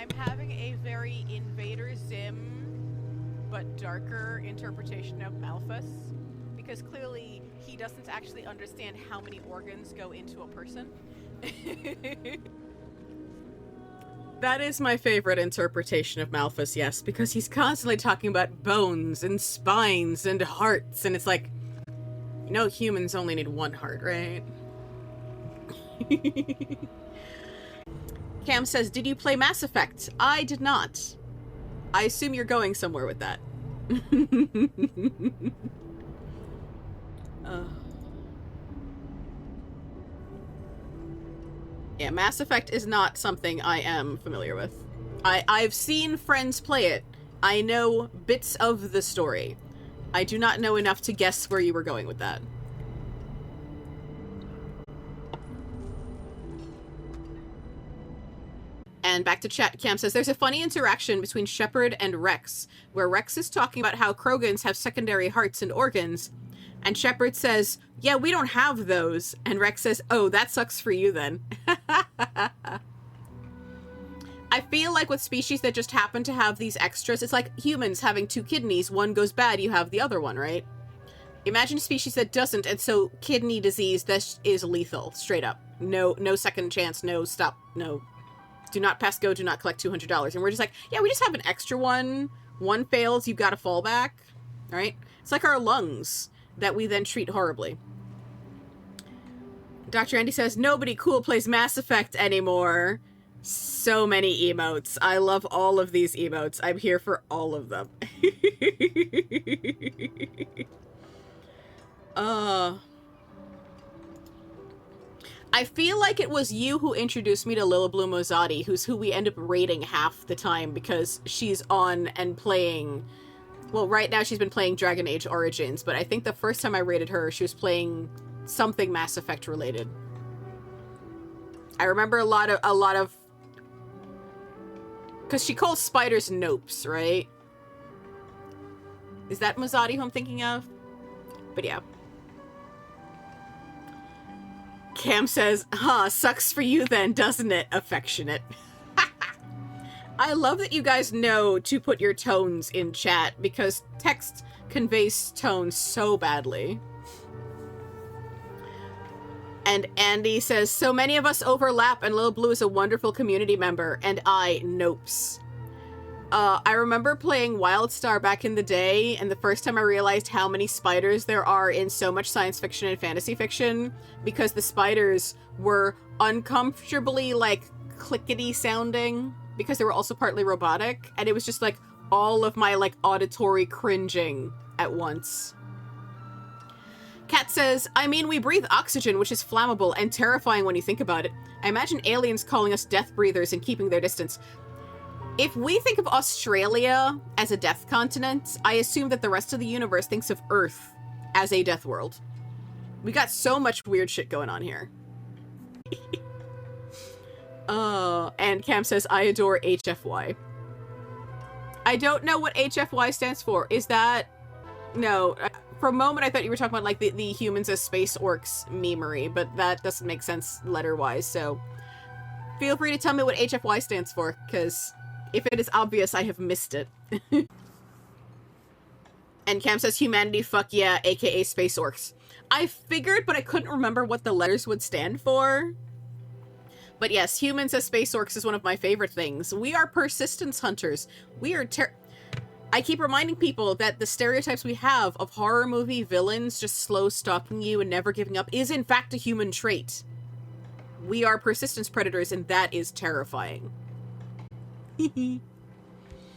I'm having a very Invader Zim, but darker interpretation of Malthus, because clearly he doesn't actually understand how many organs go into a person. That is my favorite interpretation of Malthus, yes, because he's constantly talking about bones and spines and hearts, and it's like, you know, humans only need one heart, right? Cam says, did you play Mass Effect? I did not. I assume you're going somewhere with that. Yeah, Mass Effect is not something I am familiar with. I've seen friends play it. I know bits of the story. I do not know enough to guess where you were going with that. And back to chat, Cam says, there's a funny interaction between Shepard and Rex, where Rex is talking about how Krogans have secondary hearts and organs, and Shepard says, yeah, we don't have those. And Rex says, oh, that sucks for you then. I feel like with species that just happen to have these extras, it's like humans having two kidneys. One goes bad, you have the other one, right? Imagine a species that doesn't, and so kidney disease that is lethal, straight up. No second chance, no stop, no. Do not pass go, do not collect $200. And we're just like, yeah, we just have an extra one. One fails, you've got a fallback, right? It's like our lungs that we then treat horribly. Dr. Andy says, nobody cool plays Mass Effect anymore. So many emotes. I love all of these emotes. I'm here for all of them. I feel like it was you who introduced me to Lila Blue Mozadi, who we end up raiding half the time because she's on and playing. Well, right now she's been playing Dragon Age Origins, but I think the first time I raided her, she was playing something Mass Effect related. I remember a lot of, because she calls spiders nopes, right? Is that Mozadi who I'm thinking of? But yeah. Cam says, huh, sucks for you then, doesn't it? Affectionate. I love that you guys know to put your tones in chat, because text conveys tone so badly. And Andy says, so many of us overlap, and Lil Blue is a wonderful community member, and I nopes. I remember playing WildStar back in the day, and the first time I realized how many spiders there are in so much science fiction and fantasy fiction, because the spiders were uncomfortably, like, clickety sounding, because they were also partly robotic, and it was just, like, all of my, like, auditory cringing at once. Kat says, I mean, we breathe oxygen, which is flammable and terrifying when you think about it. I imagine aliens calling us death breathers and keeping their distance. If we think of Australia as a death continent, I assume that the rest of the universe thinks of Earth as a death world. We got so much weird shit going on here. And Cam says, I adore HFY. I don't know what HFY stands for. Is that... No. For a moment, I thought you were talking about, like, the humans as space orcs memery, but that doesn't make sense letter-wise, so... Feel free to tell me what HFY stands for, because... if it is obvious, I have missed it. And Cam says, humanity, fuck yeah, aka Space Orcs. I figured, but I couldn't remember what the letters would stand for. But yes, humans as Space Orcs is one of my favorite things. We are persistence hunters. We are I keep reminding people that the stereotypes we have of horror movie villains just slow stalking you and never giving up is in fact a human trait. We are persistence predators, and that is terrifying.